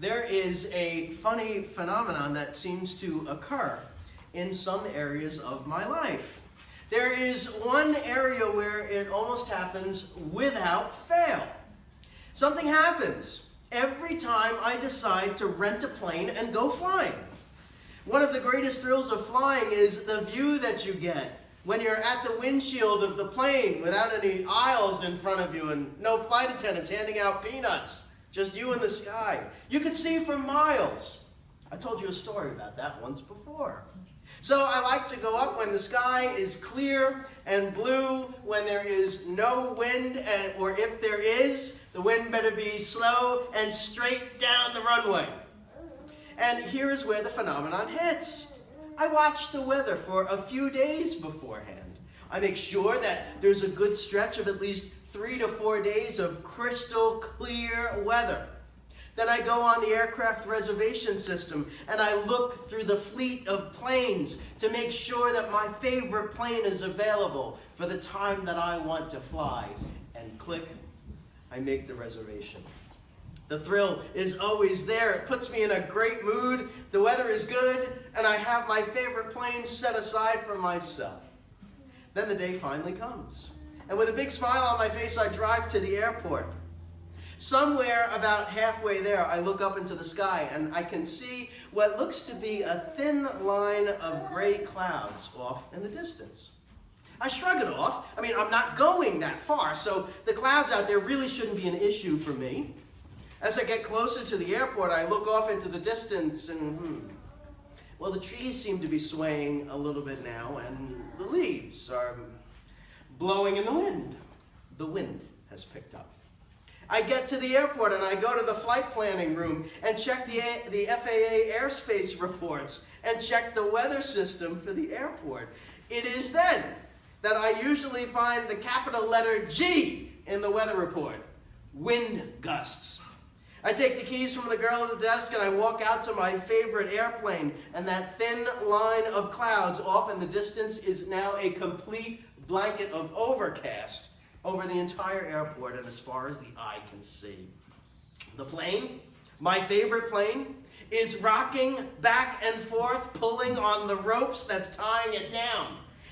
There is a funny phenomenon that seems to occur in some areas of my life. There is one area where it almost happens without fail. Something happens every time I decide to rent a plane and go flying. One of the greatest thrills of flying is the view that you get when you're at the windshield of the plane without any aisles in front of you and no flight attendants handing out peanuts. Just you in the sky. You could see for miles. I told you a story about that once before. So I like to go up when the sky is clear and blue, when there is no wind, or if there is, the wind better be slow and straight down the runway. And here is where the phenomenon hits. I watch the weather for a few days beforehand. I make sure that there's a good stretch of at least 3 to 4 days of crystal clear weather. Then I go on the aircraft reservation system and I look through the fleet of planes to make sure that my favorite plane is available for the time that I want to fly. And click, I make the reservation. The thrill is always there. It puts me in a great mood. The weather is good, and I have my favorite plane set aside for myself. Then the day finally comes. And with a big smile on my face, I drive to the airport. Somewhere about halfway there, I look up into the sky, and I can see what looks to be a thin line of gray clouds off in the distance. I shrug it off. I mean, I'm not going that far, so the clouds out there really shouldn't be an issue for me. As I get closer to the airport, I look off into the distance and, well, the trees seem to be swaying a little bit now, and the leaves are blowing in the wind. The wind has picked up. I get to the airport and I go to the flight planning room and check the FAA airspace reports and check the weather system for the airport. It is then that I usually find the capital letter G in the weather report: wind gusts. I take the keys from the girl at the desk and I walk out to my favorite airplane, and that thin line of clouds off in the distance is now a complete blanket of overcast over the entire airport and as far as the eye can see. The plane, my favorite plane, is rocking back and forth, pulling on the ropes that's tying it down.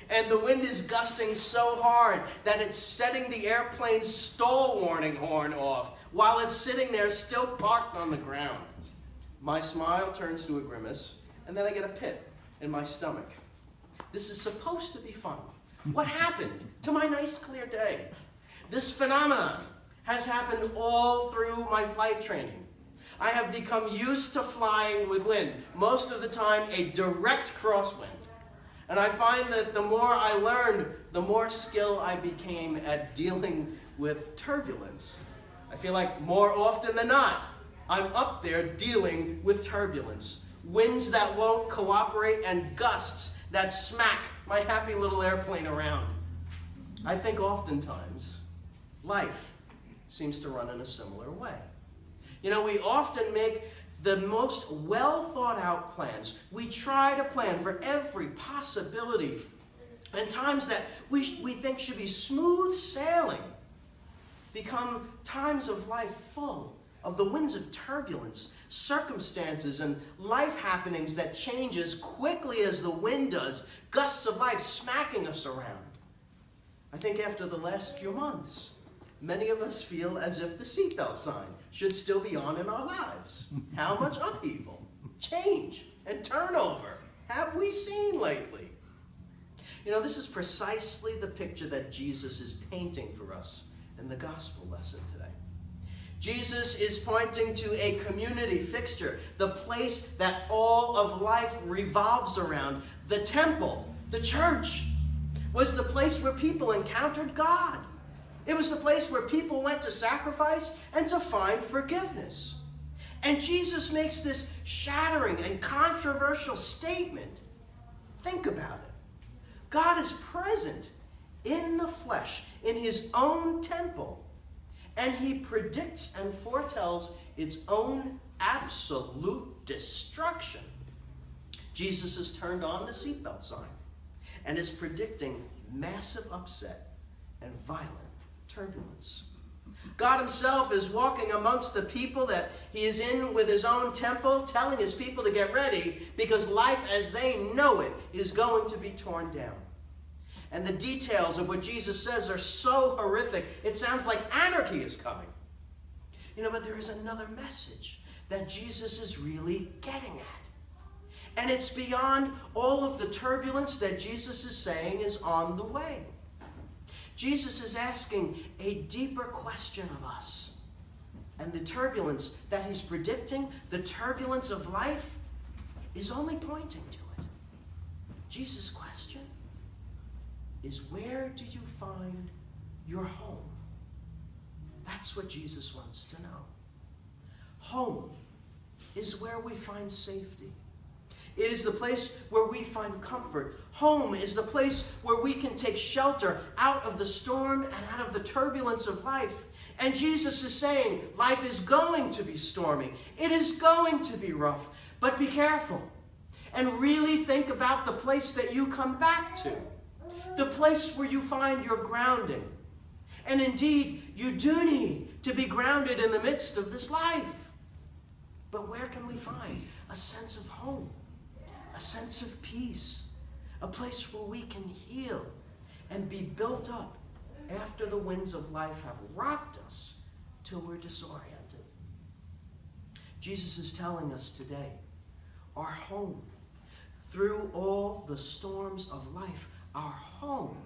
And the wind is gusting so hard that it's setting the airplane's stall warning horn off while it's sitting there still parked on the ground. My smile turns to a grimace, and then I get a pit in my stomach. This is supposed to be fun. What happened to my nice clear day? This phenomenon has happened all through my flight training. I have become used to flying with wind, most of the time a direct crosswind. And I find that the more I learned, the more skill I became at dealing with turbulence. I feel like more often than not, I'm up there dealing with turbulence. Winds that won't cooperate and gusts that smack my happy little airplane around. I think oftentimes life seems to run in a similar way. You know, we often make the most well thought out plans. We try to plan for every possibility, and times that we think should be smooth sailing become times of life full of the winds of turbulence, circumstances and life happenings that change as quickly as the wind does, gusts of life smacking us around. I think after the last few months, many of us feel as if the seatbelt sign should still be on in our lives. How much upheaval, change, and turnover have we seen lately? You know, this is precisely the picture that Jesus is painting for us in the gospel lesson today. Jesus is pointing to a community fixture, the place that all of life revolves around. The temple, the church, was the place where people encountered God. It was the place where people went to sacrifice and to find forgiveness. And Jesus makes this shattering and controversial statement. Think about it. God is present in the flesh, in his own temple, and he predicts and foretells its own absolute destruction. Jesus has turned on the seatbelt sign and is predicting massive upset and violent turbulence. God himself is walking amongst the people that he is in with his own temple, telling his people to get ready because life as they know it is going to be torn down. And the details of what Jesus says are so horrific, it sounds like anarchy is coming. But there is another message that Jesus is really getting at. And it's beyond all of the turbulence that Jesus is saying is on the way. Jesus is asking a deeper question of us. And the turbulence that he's predicting, the turbulence of life, is only pointing to it. Jesus' question is, where do you find your home? That's what Jesus wants to know. Home is where we find safety. It is the place where we find comfort. Home is the place where we can take shelter out of the storm and out of the turbulence of life. And Jesus is saying, life is going to be stormy. It is going to be rough. But be careful. And really think about the place that you come back to. The place where you find your grounding. And indeed, you do need to be grounded in the midst of this life. But where can we find a sense of home? A sense of peace, a place where we can heal and be built up after the winds of life have rocked us till we're disoriented. Jesus is telling us today, our home, through all the storms of life, our home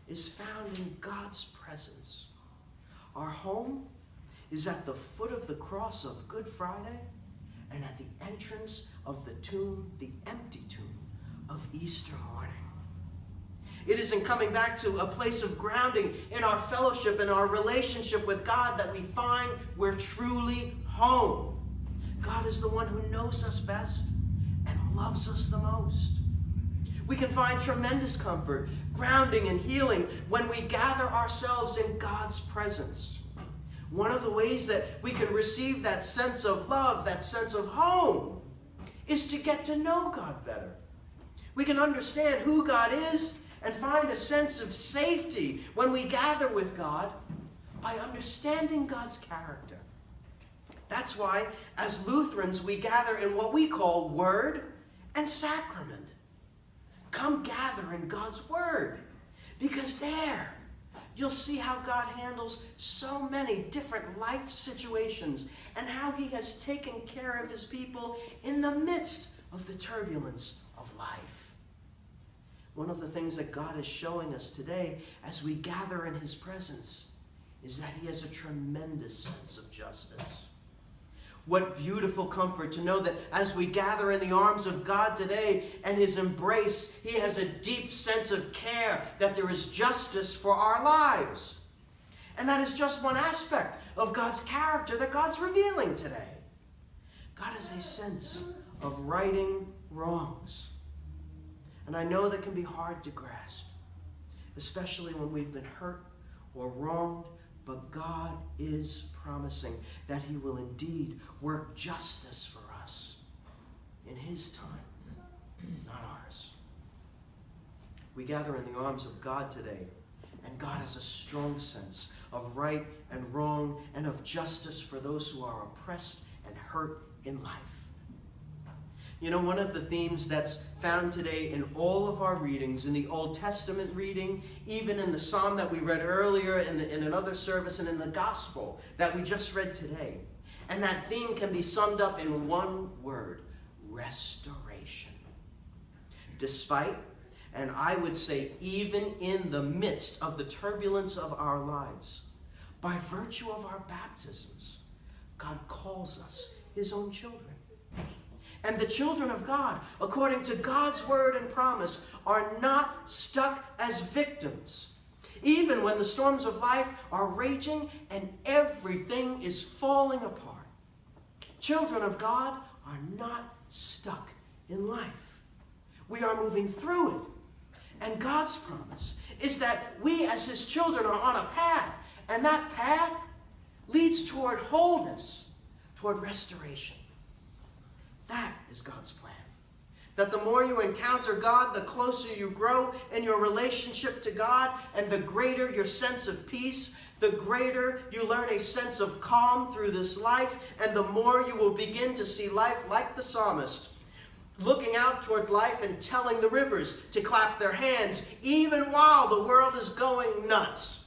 is found in God's presence. Our home is at the foot of the cross of Good Friday and at the entrance of the tomb, the empty tomb of Easter morning. It is in coming back to a place of grounding in our fellowship and our relationship with God that we find we're truly home. God is the one who knows us best and loves us the most. We can find tremendous comfort, grounding, and healing when we gather ourselves in God's presence. One of the ways that we can receive that sense of love, that sense of home, is to get to know God better. We can understand who God is and find a sense of safety when we gather with God by understanding God's character. That's why, as Lutherans, we gather in what we call word and sacrament. Come gather in God's word, because there you'll see how God handles so many different life situations and how he has taken care of his people in the midst of the turbulence of life. One of the things that God is showing us today as we gather in his presence is that he has a tremendous sense of justice. What beautiful comfort to know that as we gather in the arms of God today and his embrace, he has a deep sense of care that there is justice for our lives. And that is just one aspect of God's character that God's revealing today. God has a sense of righting wrongs. And I know that can be hard to grasp, especially when we've been hurt or wronged. But God is promising that he will indeed work justice for us in his time, not ours. We gather in the arms of God today, and God has a strong sense of right and wrong and of justice for those who are oppressed and hurt in life. One of the themes that's found today in all of our readings, in the Old Testament reading, even in the psalm that we read earlier in another service, and in the gospel that we just read today. And that theme can be summed up in one word: restoration. Despite, and I would say even in the midst of the turbulence of our lives, by virtue of our baptisms, God calls us his own children. And the children of God, according to God's word and promise, are not stuck as victims. Even when the storms of life are raging and everything is falling apart. Children of God are not stuck in life. We are moving through it. And God's promise is that we as his children are on a path, and that path leads toward wholeness, toward restoration. That is God's plan. That the more you encounter God, the closer you grow in your relationship to God, and the greater your sense of peace, the greater you learn a sense of calm through this life, and the more you will begin to see life like the psalmist, looking out toward life and telling the rivers to clap their hands, even while the world is going nuts.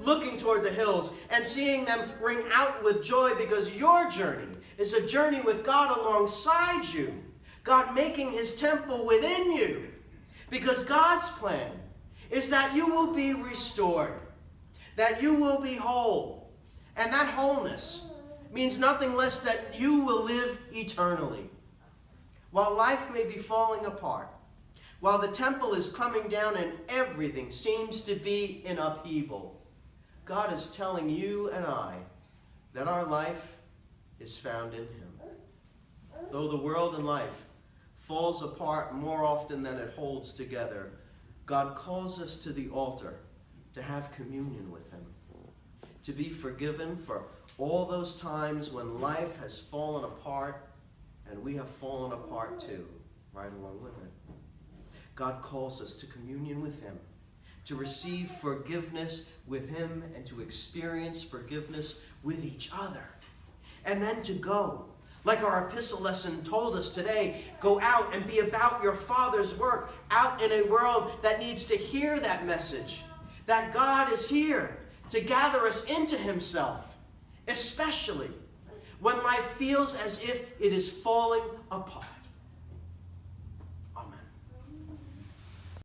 Looking toward the hills and seeing them ring out with joy, because your journey is a journey with God alongside you. God making his temple within you. Because God's plan is that you will be restored, that you will be whole. And that wholeness means nothing less that you will live eternally. While life may be falling apart, while the temple is coming down and everything seems to be in upheaval, God is telling you and I that our life is found in him. Though the world and life falls apart more often than it holds together, God calls us to the altar to have communion with him, to be forgiven for all those times when life has fallen apart and we have fallen apart too, right along with it. God calls us to communion with him, to receive forgiveness with him, and to experience forgiveness with each other. And then to go, like our epistle lesson told us today, go out and be about your Father's work, out in a world that needs to hear that message, that God is here to gather us into himself, especially when life feels as if it is falling apart.